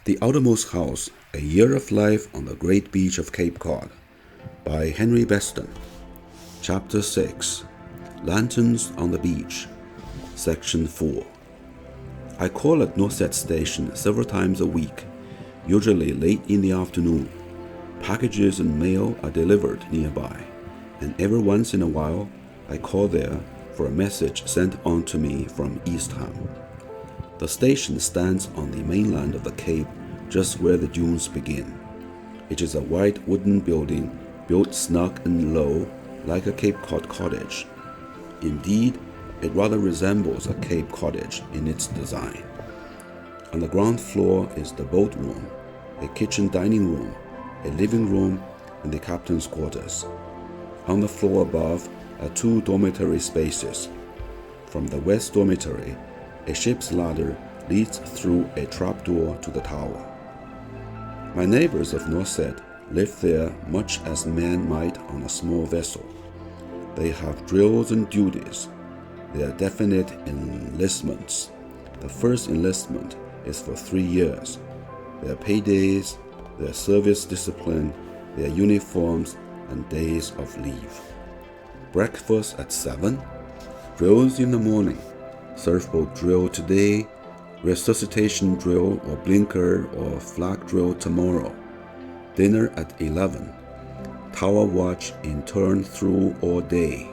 The Outermost House, A Year of Life on the Great Beach of Cape Cod by Henry Beston. Chapter 6, Lanterns on the Beach, Section 4. I call at Norset Station several times a week, usually late in the afternoon. Packages and mail are delivered nearby, and every once in a while I call there for a message sent on to me from Eastham. The station stands on the mainland of the Cape, just where the dunes begin. It is a white wooden building built snug and low, like a Cape Cod cottage. Indeed, it rather resembles a Cape cottage in its design. On the ground floor is the boat room, a kitchen dining room, a living room, and the captain's quarters. On the floor above are two dormitory spaces. From the west dormitory, a ship's ladder leads through a trapdoor to the tower. My neighbors of Norset live there much as men might on a small vessel. They have drills and duties. They are definite enlistments. The first enlistment is for 3 years. Their paydays, their service discipline, their uniforms, and days of leave. Breakfast at 7, drills in the morning, surfboat drill today, resuscitation drill or blinker or flag drill tomorrow, dinner at 11, tower watch in turn through all day,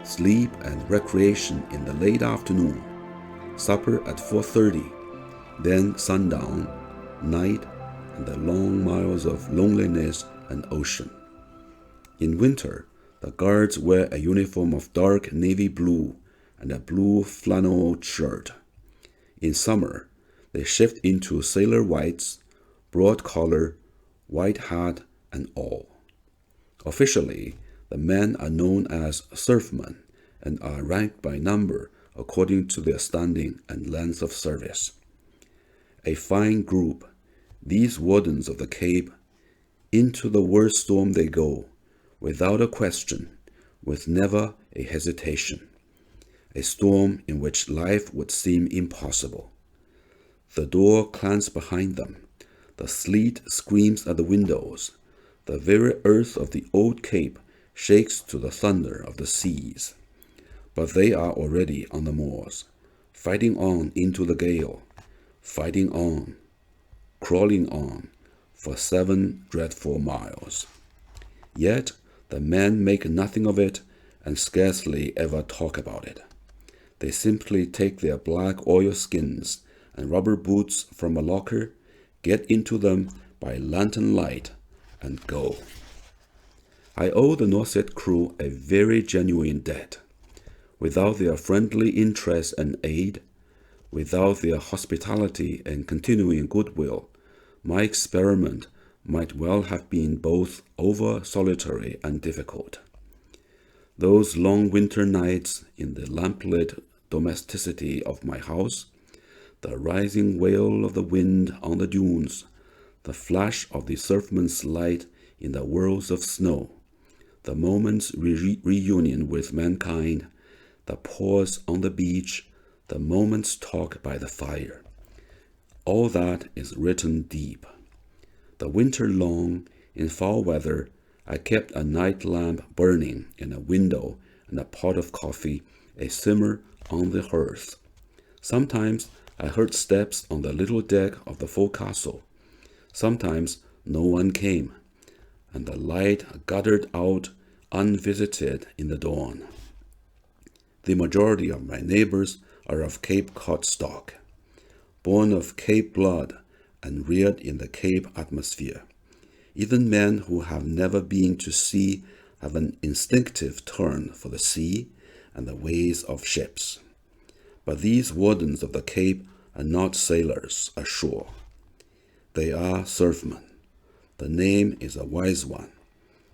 sleep and recreation in the late afternoon, supper at 4:30, then sundown, night, and the long miles of loneliness and ocean. In winter, the guards wear a uniform of dark navy blue and a blue flannel shirt. In summer, they shift into sailor whites, broad collar, white hat, and all. Officially, the men are known as surfmen and are ranked by number according to their standing and length of service. A fine group, these wardens of the Cape. Into the worst storm they go, without a question, with never a hesitation. A storm in which life would seem impossible. The door clangs behind them. The sleet screams at the windows. The very earth of the old Cape shakes to the thunder of the seas. But they are already on the moors, fighting on into the gale, fighting on, crawling on, for 7 dreadful miles. Yet the men make nothing of it and scarcely ever talk about it. They simply take their black oilskins and rubber boots from a locker, get into them by lantern light, and go. I owe the Norset crew a very genuine debt. Without their friendly interest and aid, without their hospitality and continuing goodwill, my experiment might well have been both over-solitary and difficult. Those long winter nights in the lamplit domesticity of my house, the rising wail of the wind on the dunes, the flash of the surfman's light in the whirls of snow, the moment's reunion with mankind, the pause on the beach, the moment's talk by the fire. All that is written deep. The winter long, in foul weather, I kept a night lamp burning in a window and a pot of coffee a simmer on the hearth. Sometimes I heard steps on the little deck of the forecastle. Sometimes no one came, and the light guttered out unvisited in the dawn. The majority of my neighbors are of Cape Cod stock, born of Cape blood and reared in the Cape atmosphere. Even men who have never been to sea have an instinctive turn for the sea and the ways of ships. But these wardens of the Cape are not sailors ashore. They are surfmen. The name is a wise one.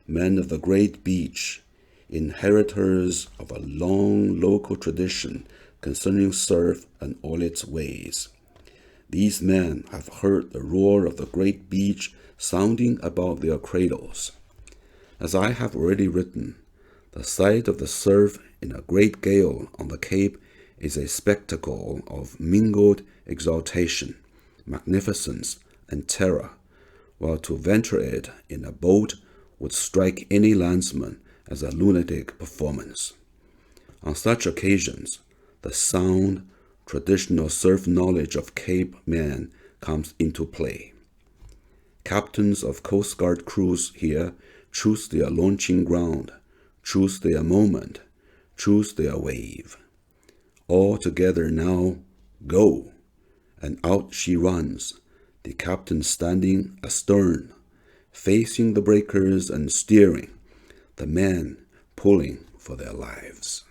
Men of the great beach, inheritors of a long local tradition concerning surf and all its ways. These men have heard the roar of the great beach sounding about their cradles. As I have already written, the sight of the surf in a great gale on the Cape is a spectacle of mingled exultation, magnificence, and terror, while to venture it in a boat would strike any landsman as a lunatic performance. On such occasions, the sound, traditional surf knowledge of Cape men comes into play. Captains of Coast Guard crews here choose their launching ground, choose their moment, choose their wave. All together now, go! And out she runs, the captain standing astern, facing the breakers and steering, the men pulling for their lives.